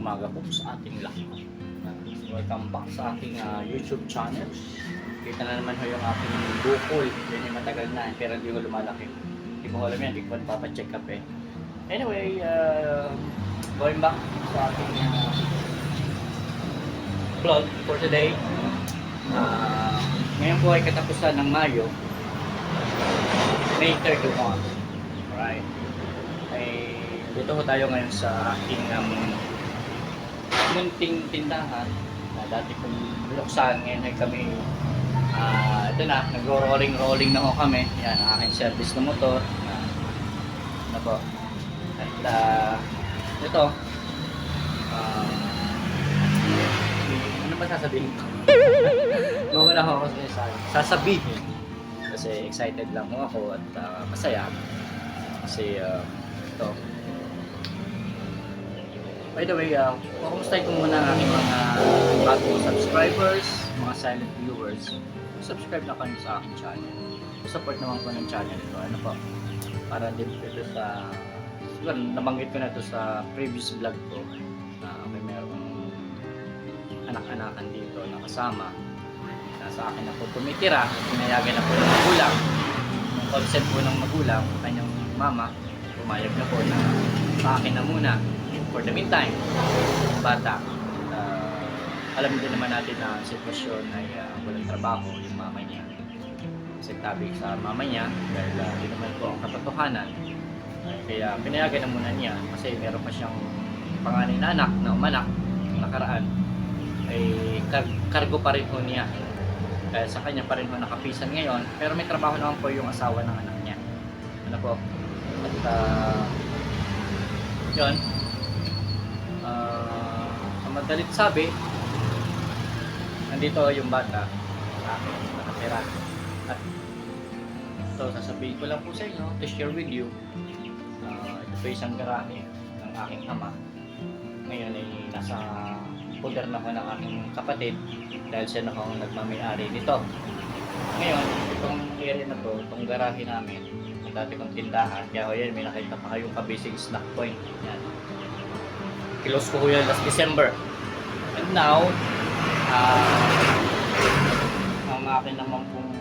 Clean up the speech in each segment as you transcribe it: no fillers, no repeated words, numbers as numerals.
umaga po sa ating lahat. Welcome back sa aking YouTube channel. Kita na naman ho yung aking bukol. Yan yung matagal na pero hindi ko lumalaki. Hindi ko alam yan, hindi ko papacheck up eh. Anyway, going back sa ating vlog for today. Ngayon po ay katapusan ng Mayo, May 31. Alright. Ay dito ho tayo ngayon sa aking munting tindahan na dati kong binuksan. Ngayon ay kami ito na, nag-rolling na ho kami. Yan, ang aking service na motor. Ano po? At ito ano ba sasabihin ko? Mawala ako sa sasabihin kasi excited lang ho ako at masaya kasi ito. By the way, kumustahin ko muna ang aking mga bagong subscribers, mga silent viewers. Subscribe na kayo sa aking channel. Support naman po ng channel ito. Ano po? Para din ito sa siguro nabanggit ko na ito sa previous vlog ko na may merong anak-anakan dito na kasama. Sa akin na po tumitira. Pinayagan na po ng magulang. Yung concept po ng magulang, kanyang mama, pumayag na po na sa akin na muna. For the meantime, bata, alam din naman natin na sitwasyon ay walang trabaho yung mama niya. Kasi tabi sa mama niya dahil hindi naman po ang katotohanan. Kaya pinayagan na muna niya kasi meron pa siyang panganay na anak na umanak nakaraan ay kargo pa rin po niya. Kaya sa kanya pa rin po nakapisan ngayon pero may trabaho naman po yung asawa ng anak niya. Ano po? At yun. Sa madalit sabi, nandito yung bata sa akin, nakatira. At ito, sasabihin ko lang po sa inyo to share with you. Ito po isang garahe ng aking ama. Ngayon ay nasa poder na ko ng aking kapatid dahil siya na akong nagmamayari nito. Ngayon, itong area na to, itong garahe namin, ang dati kong tindahan, kaya yan, may nakita pa kayong kabisig snack point. Yan. Kilos ko yan last December. And now, ang akin naman pong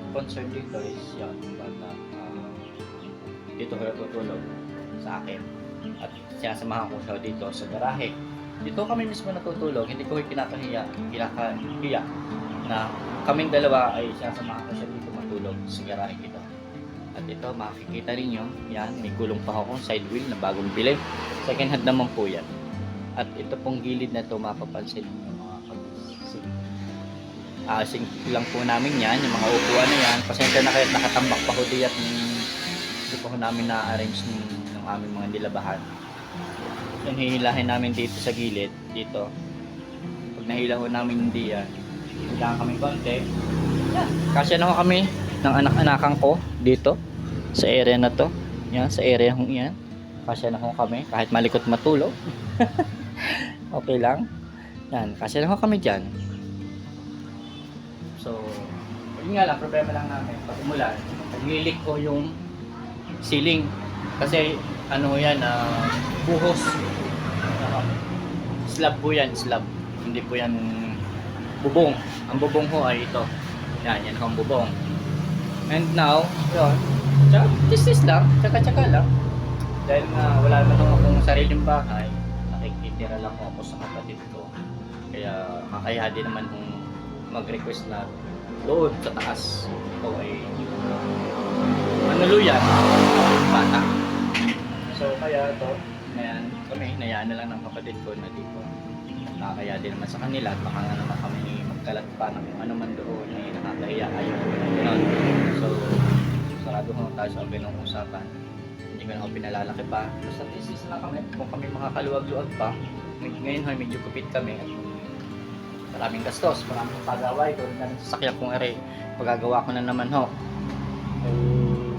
concern dito is yan, bata, dito ko natutulog sa akin. At sinasamahan ko siya dito sa garahe. Dito kami mismo natutulog, hindi ko kinakahiya na kaming dalawa ay sinasamahan ko siya dito matulog sa garahe dito. At ito, makikita rin nyo, yan, may gulong pa akong side wheel na bagong bili. Second hand naman po yan. At ito pong gilid na ito, mapapansin nyo mga kabisig. Sink lang po namin yan, yung mga upuan na yan. Pasensya na kayo, nakatambak pa ko di at hindi po namin na-arrange ng aming mga nilabahan. Yung hihilahin namin dito sa gilid, dito. Pag nahilah ko namin hindi yan, hilahan kami konti. Yan, kasya na ko kami ng anak-anakan ko dito sa area na to. Yan, sa area hong yan. Kasya na ho kami kahit malikot matulog. Okay lang. Yan, kasya na ho kami diyan. So, yun nga lang, problema lang namin pag umulan, naglilik ko yung ceiling kasi ano yan, buhos. Slab po yan, slab. Hindi po yan bubong. Ang bubong ho ay ito. Yan, yan ho ang bubong. And now, yun, tis lang, tsaka-tsaka lang. Dahil nga wala naman akong sariling bahay, nakikitira lang ako sa kapatid ko. Kaya makakaya din naman kung mag-request na doon sa taas. Ito ay manuluyan, bata. So kaya ito, kami, nayaan na lang ng kapatid ko na dito. Nakakaya din naman sa kanila at baka nga naman kami magkalat pa ng ano man doon ay nakakahiya ayaw ko na gano'n. So, sarado ko tayo sa ganung usapan. Hindi ko na ako pinalalaki pa. Basta thesis na kami. Kung kami makakaluwag-luwag pa, ngayon ay medyo kupit kami at maraming gastos, maraming pag-away. Doon na sa sasakyan kong ere, pagagawa ko na naman ho. Ay,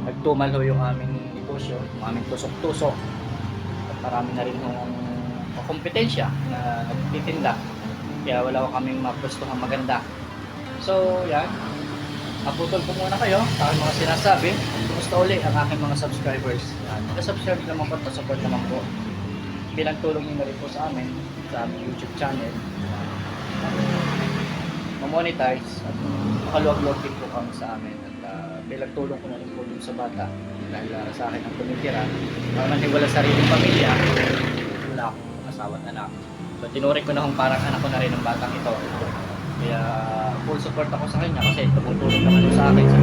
nagtumal ho yung aming negosyo, yung aming tusok-tusok. At marami na rin hong kompetensya na nagtitinda. Kaya wala ko kaming mapwestuhan maganda. So, yan. Naputol ko muna kayo sa aking mga sinasabi. Kumusta uli ang aking mga subscribers. Yan. Subscribe naman po, support naman po. bilang tulong nyo na rin po sa amin, sa aming YouTube channel, ma-monetize at makaluwag-luwag din po kami sa amin. At bilang tulong ko na rin po dun sa bata dahil sa akin ang tumitira. Parang wala sariling pamilya, wala akong asawa at anak. So tinuring ko na kung parang anak ko na rin ang batang ito. Kaya full support ako sa kanya kasi tumutulong naman sa akin sa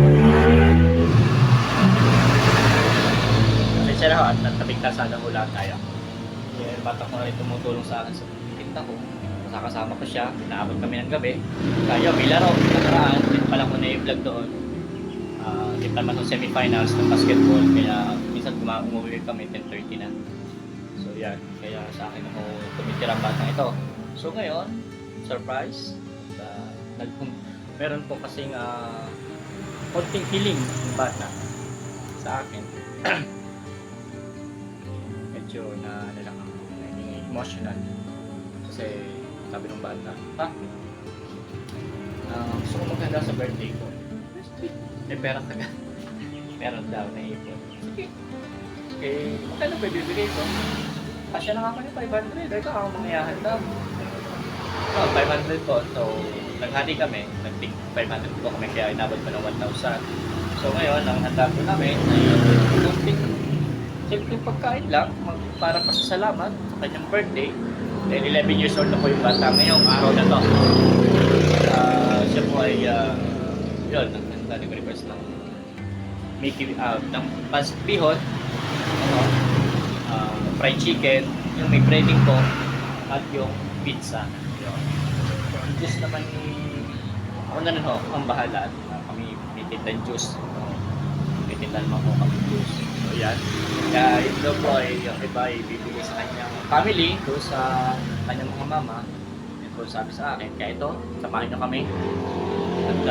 kasi siya na at natabigtasan ng ulan tayo. Kaya bata ko na rin tumutulong sa akin sa tinta ko. Kasama ko siya, naabot kami ng gabi. Kaya may laro, nakaraan, din pa lang ko na i-vlog doon. Din pa naman ng semifinals ng basketball, kaya minsan umuwi kami 10:30 na. So yan, kaya sa akin ako tumitira ang batang ito. So ngayon, surprise, meron po kasing konting feeling ng bata sa akin. Medyo naging emotional kasi sabi ng bata, gusto ko maghanda sa birthday ko. May pera ka agad. Meron daw na ipon. Sige. Okay, magkano ba bibigay ko? Kasya na ako ng 500. Ito ako mangyayahanda. 500 po. So, naghati kami. Nag-think 500 po kami kaya inabot ko ng 1,000. So ngayon, ang handa ko namin ay simpleng pagkain lang para pasasalamat sa kanyang birthday. Dahil 11 years old na po yung bata ngayong araw na to. Siya po ay yun, nag-request ng Mickey ng bihon, fried chicken, yung may breading po at yung pizza. Yun. So, ang juice naman ako na rin ang bahala at kami may tindang juice. May tindang naman po kami juice. So yan. Kaya ito po ay yung iba ay bibigay sa kanyang family, doon sa kanyang mga mama. Ito sabi sa akin, kaya ito, samahin nyo kami. At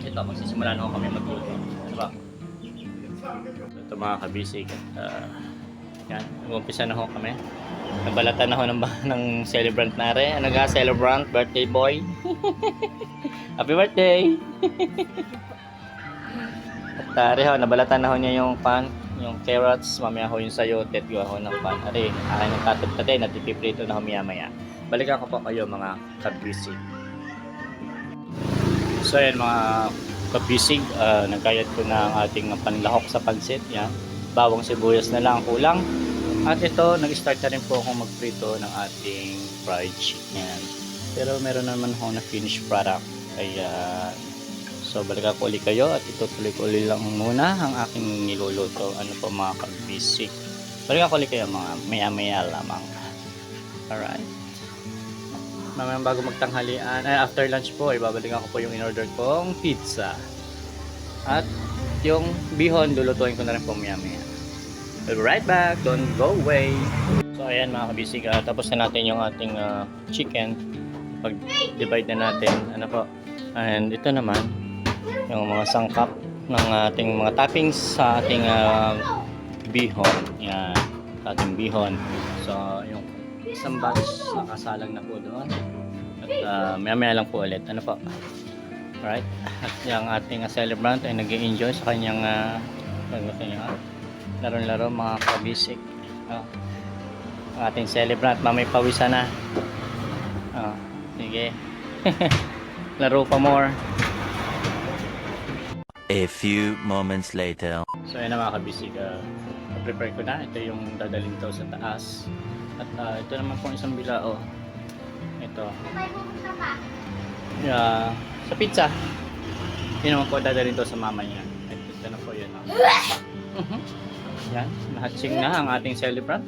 ito, magsisimula na ako kami magluto. Ano ba? Ito mga kabisig. Yan, mag-umpisa na ako kami. Nabalatan na ako ng celebrant na rin. Ano nga, celebrant? Birthday boy? Happy birthday! At nabalatan na ako niya yung pan, yung carrots. Mamaya ako yung sayote at gawa ko ng pan. Ari, akin yung katod-katay na tipiprito na ako maya-maya. Balikan ko po kayo mga kabisig. So ayan mga kabisig, nagkayat ko na ang ating panlahok sa pansit. Yan. Bawang sibuyas na lang kulang. At ito, nag-start na rin po akong magprito ng ating fried chicken. Pero meron naman akong na finished product. Kaya, so balikan ko ulit kayo at itutuloy ko ulit lang muna ang aking niluluto. Ano po mga kabisig. Balikan ko ulit kayo mga maya-maya lamang. Alright. Mamaya bago magtanghalian, after lunch po, ibabalikan ko po yung in-order kong pizza. At yung bihon, lulutuin ko na rin po maya-maya. We'll be right back, don't go away. So ayan mga kabisig, tapos na natin yung ating chicken. Pag-divide na natin, ano po. And ito naman, yung mga sangkap ng ating mga toppings sa ating bihon. Yan, ating bihon. So yung isang batch nakasalang na po doon. At maya-maya lang po ulit. Ano po? Alright. At yung ating celebrant ay nag-enjoy sa kanyang laro-laro mga kabisig. Ang ating celebrant, mamay pawisa na. Sige. Laro pa more. A few moments later. So ayan na mga kabisig. Prepare ko na. Ito yung dadalhin to sa taas. At ito naman pong isang bilao. Ito. Sa pizza. Yun naman po dadalhin to sa mama niya. Ito na po yun. Yan. Nahatsing na ang ating celebrant.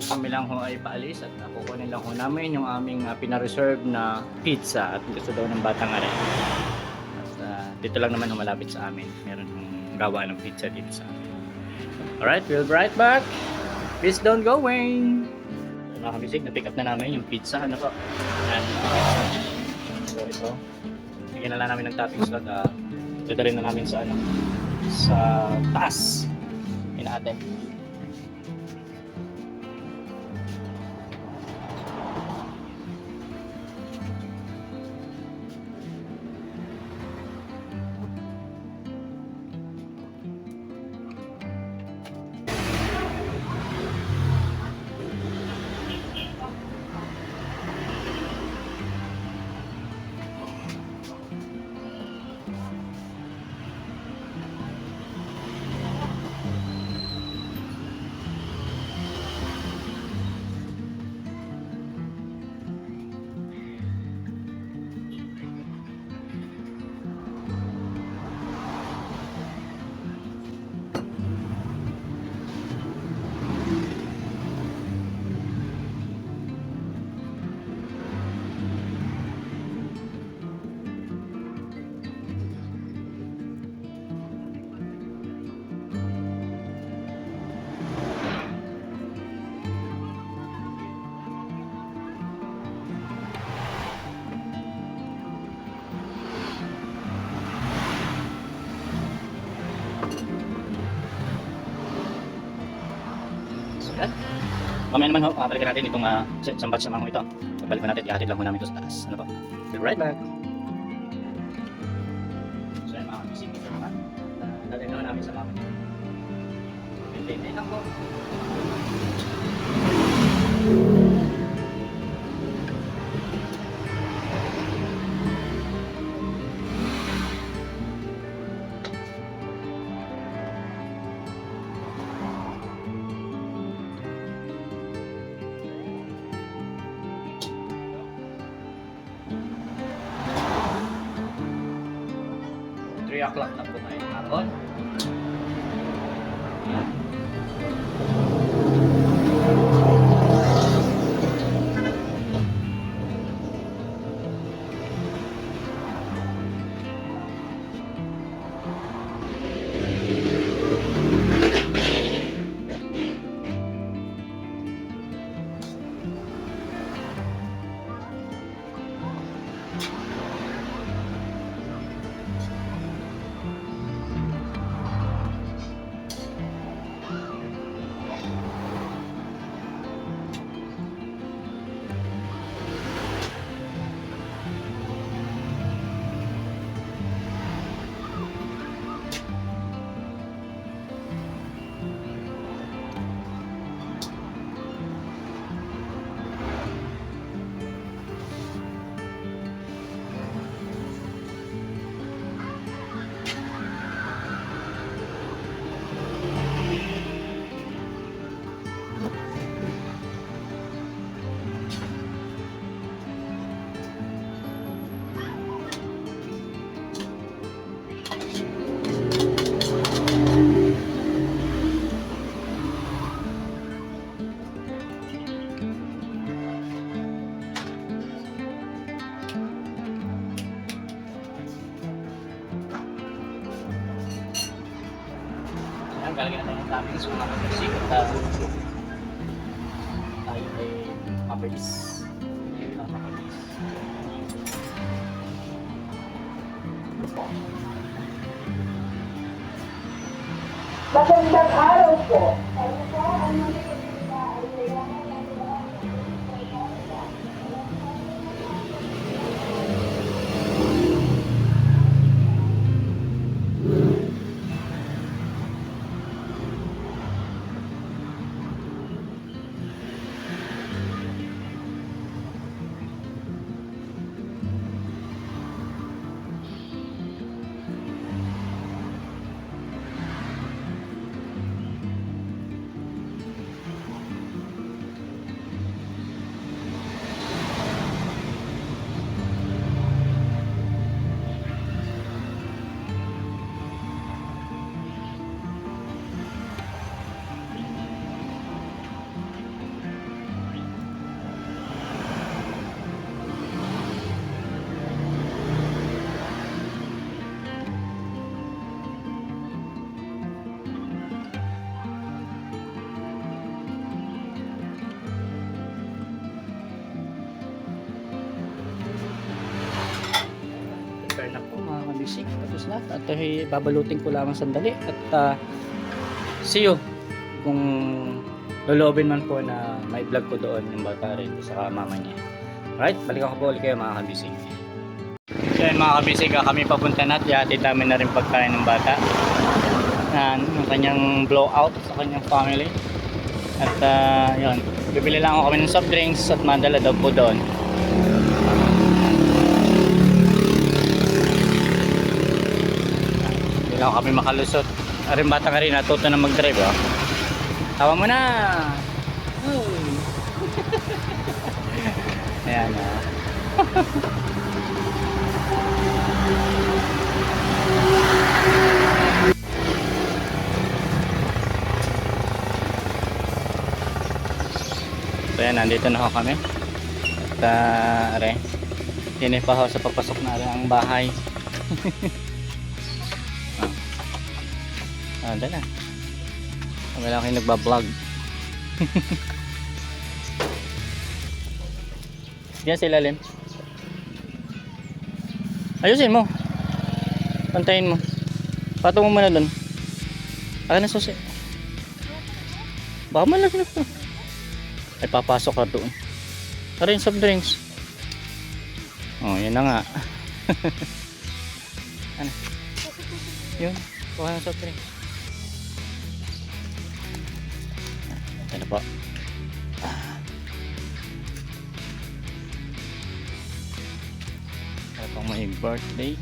Kami lang ho ay paalis at kukunin lang ho namin yung aming pinareserve na pizza at gusto daw ng batang are. At dito lang naman malapit sa amin. Meron ng gawa ng pizza dito sa amin. Alright, we'll be right back. Please don't go away. Mga kabisig, na-pick up na namin yung pizza. Ano po? And, so ito. Bigyan na lang namin ng toppings at dadalhin na namin sa sa taas. Yun natin. Mamaya naman ho, balikan natin itong isang batch naman ho ito. Balikan natin, ihatid lang ho namin ito sa taas. Ano po? Be right back. So yan mga bisig ito naman. Natin naman namin sa mama. Maintain lang po. Three o'clock na po tayo hapon. Ayan, galagyan natin yung toppings mga kapatid at tayo ay mabilis. Mabilis. Magandang araw po. Prepare na po mga kabisig. Tapos na. At babalutin ko lamang sandali. At see you kung loloobin man po na may vlog ko doon yung bata rin sa mama niya. Alright, balikan ko po ulit kayo mga kabisig. So yan mga kabisig, kami papunta na at ihatid namin na rin pagkain ng bata. Yan, yung kanyang blowout sa kanyang family. At yun, bibili lang ako kami ng soft drinks at madala daw po doon. Hindi lang kami makalusot. Aring bata ka rin, natuto na mag-drive. Oh. Tawa mo na! Uy. Ayan ah. So yan, nandito na ako kami. At are, hindi pa ako sa papasok na rin ang bahay. Doon na. Kami lang kayo nagbablog. Yan sa ilalim. Ayusin mo. Pantayin mo. Patong mo muna doon. Akin na susi. Baka malaglag to. Ay, papasok ka doon. Tara yung soft drinks. Oh, yun na nga. Ano? Yun, kuha ng soft drinks. Ano po? Ano pang may birthday?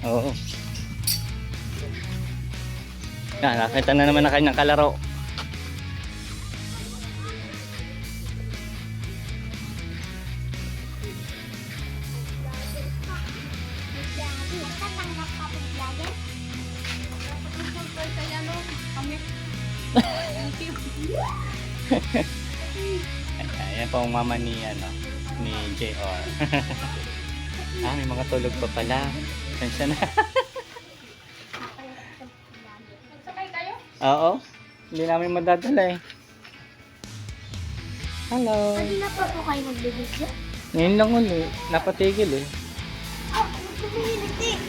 Oo. Nakita na naman na kanyang kalaro. Ayan po ang mama ni, ni JR. May mga tulog pa pala. Pensya na. Sakay kayo? Oo. Hindi namin madadala eh. Hello. Kanina pa po kayo nagbibigyo? Ngayon lang uli. Napatigil eh. Oh, kumihilig eh.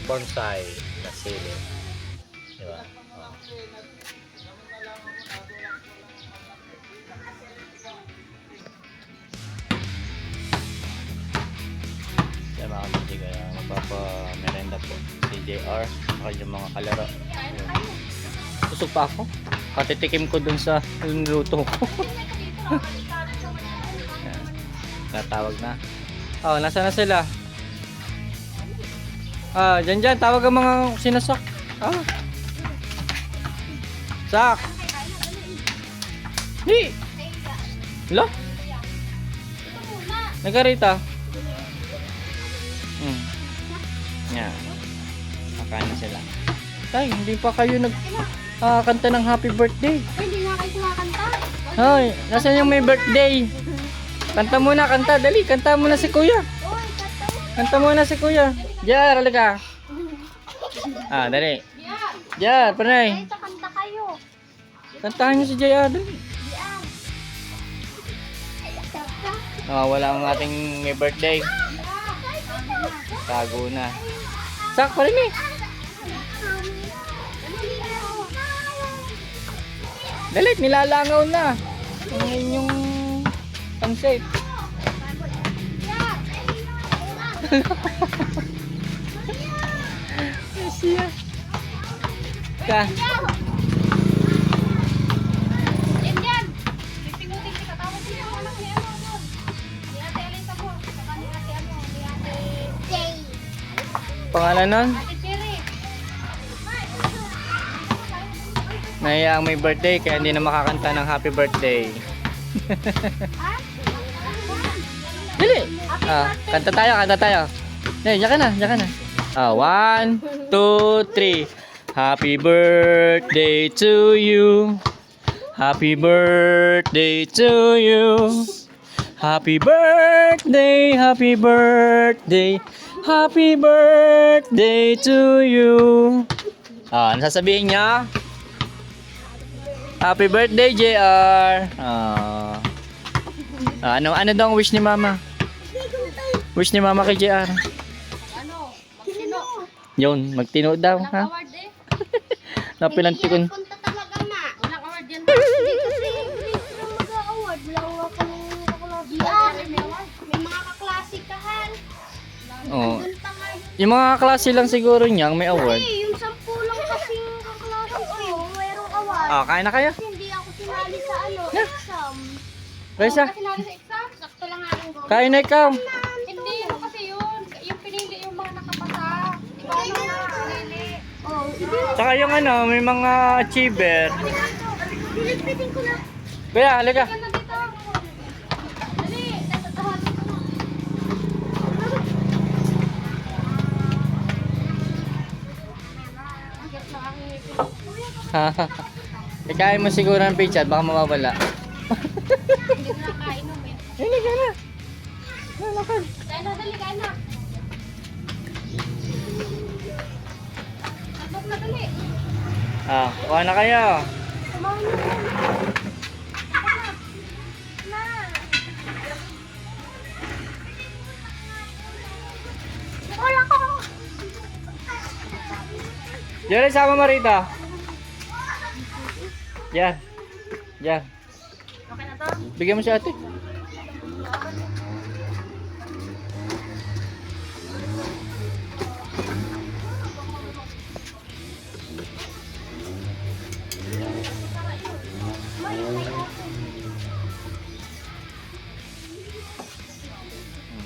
Bonsai na sili. Diba? Kaya mga kapatid, kaya magpapa-merenda po si JR at yung mga kalaro. Busog pa ako. Katitikim ko dun sa niluto ko. Natawag na. Oh, nasa na sila? Dyan. Tawag ang mga sinasak. Sak! Di! Lo? Nagarita. Yan. Makain na sila. Tay, hindi pa kayo kanta ng happy birthday. Hindi nga kayo kumakanta. Hoy, nasaan yung may birthday? Kanta muna, kanta. Dali, kanta muna si kuya. Oy, kataw. Kanta muna si kuya. Jar, halika. Dali. Jar, panay. Kahit sa kanta kayo. Kantahan niyo si JR. Dali. Diyan. Wala ang ating may birthday. Tago na. Sak pa rin eh. Dali, nilalangaw na. Ang inyong pansit. Siya. Ka. Yan. Pipingutin si katawag niya ang anak ni ano doon. Ni Ate Alita po. Saka ni Ate ni Ate Jay. Pangalan nun? Ate Cherry. Nahiya ang may birthday kaya hindi na makakanta ng happy birthday. Dali. Kanta tayo. Diyan ka na. 1, 2, 3. Happy birthday to you. Happy birthday to you. Happy birthday, happy birthday. Happy birthday to you. Ano sasabihin niya? Happy birthday, JR. Ano daw ang wish ni Mama? Wish ni Mama kay JR. Ano? Magtino. Yun, magtino daw, Walang ha? award eh. Napilantikon. Punta talaga ma. Walang award yan. Hindi sila mag-award. Wala akong kaklase. May mga kaklase-kahan. Oo. Doon pa nga yun. Yung mga klase lang siguro niyang may award. Yung 10 lang kasing kaklase ko. Mayroong award. Kain na kayo? Kasi hindi ako sinali sa exam. Raisa, Kasi sinali sa exam, sakto lang nga ang goal. kain na ikaw. Hindi, kasi yun. Yung pinili yung mga nakapasa. Iba yung mga pinili. Oh, hindi. Tsaka yung may mga achiever. Pilipitin ko na. Kaya, halika. Yan na dito. Dali, tatatahan ko na. Ang gets ng aking ngipin. Ikain mo siguro ng pizza at baka mawawala. Hindi ko nakainom eh. Halika na. Lalakad. Kain na, dali, kain na. Tagbok na, dali. Kuha na kayo. Kumain na. Na. Diyan, sama mo rito. Diyan. Diyan. Okay na to? Bigyan mo si ate.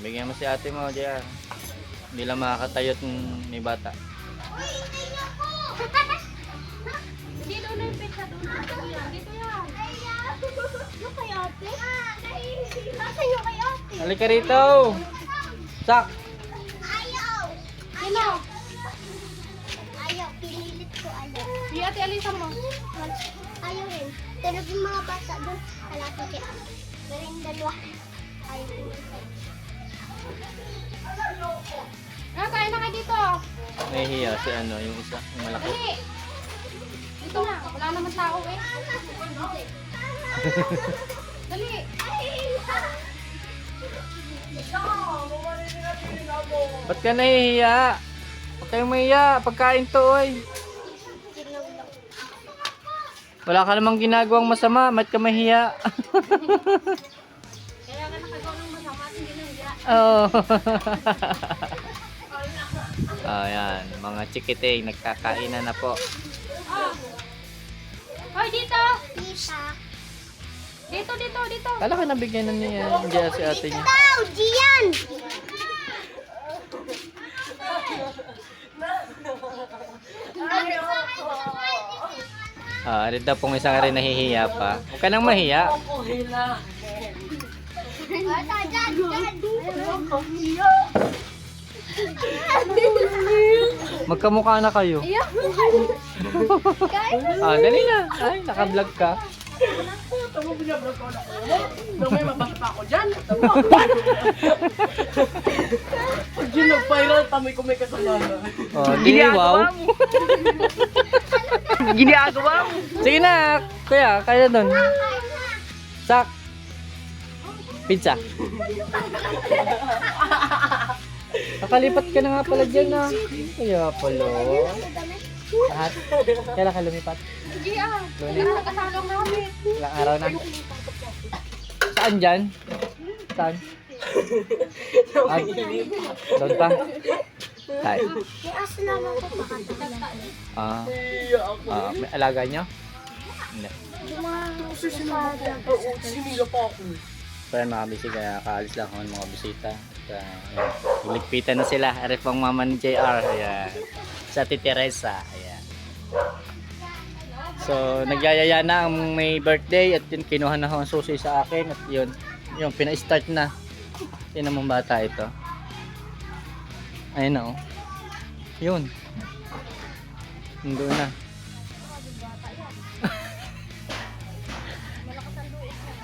Bigyan mo si ate mo, diyan. Hindi lang makakatayot ni bata. Hindi doon na yung pizza doon. Dito yan. Yung kay ate? Nasaan yung kay ate? Halika rito. Sak. Ayaw! Sino? Ayaw, pinilit ko ayaw. Yung ate Alisa mo? Ayaw rin. Tulog yung mga bata doon. Kalaki kaya. Pero yung dalawa. Ayaw. Kain na ka dito. Nahihiya si ano, yung isa, yung malaki. Dali. Dito na. Wala naman tao eh. Dali. Ba't ka nahihiya? Huwag kayong mahiya, pagkain to oy. Wala ka namang ginagawang masama, ba't ka mahiya? Kaya ka nakagawa ng masama at hindi nandiya. Oo. Ayan, mga chikiting, nagkakainan na po. Oh. Hoy, dito. Tita. Dito. Kala ka nabigyan na niya dyan si ate niya. Gian! Ah, rin daw pong isang rin nahihiya pa. Huwag ka nang mahiya. Magkamukha na kayo. Ah, dali na. Ay, naka-vlog ka. May mabasa pa ako dyan. Pag yun nag-viral, tamoy ko may kasalanan. Oh, di wow. Ginagawa mo. Sige na, kuya, kaya doon. Sak. Pizza. Nakalipat ka na nga pala dyan na. Kaya pala. Lahat. Kailan ka lumipat? Gian! Lunes? Nakasalong namin. Ilang araw na? Saan dyan? Saan? Ah, doon pa? Saan? May aso naman ko pakatagala. Ah, may alaga nyo? Hindi. Yung mga Sinila pa ako. Pero mga busy kaya kaalis lang ako ng mga bisita. Iligpitan na sila. Ari pang mama ni JR. Ayan. Sa Ate Teresa. Ayan. So, nagyayaya na ang may birthday at yun, kinuha na ako ang susi sa akin at yun, yung pina-start na. Yun namang bata ito. Ayun na oh. Yun. Nandun na.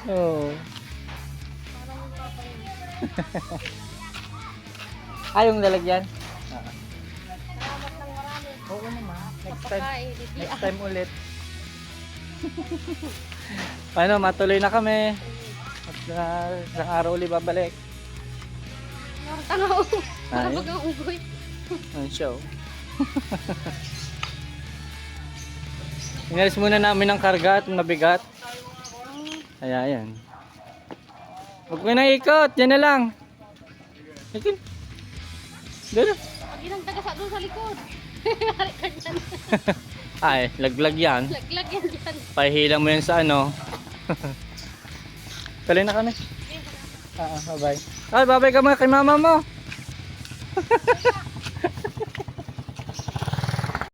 Oh. Yung lalagyan? Oo naman. Next time ulit. Paano, matuloy na kami. At isang araw ulit babalik. Tanaw. Ay. Kapag ang ugoy. Ang show. Inalis muna namin ang karga at mabigat. Kaya yan. Huwag mo nang ikot. Yan na lang. Ikot. Doon na. Pag inang taga doon sa likod. Hari ka dyan. Ay, laglag yan. Laglag yan dyan. Pahihilang mo yan sa ano. Tuloy na kami. Bye-bye. Ay, bye-bye ka mga kay mama mo.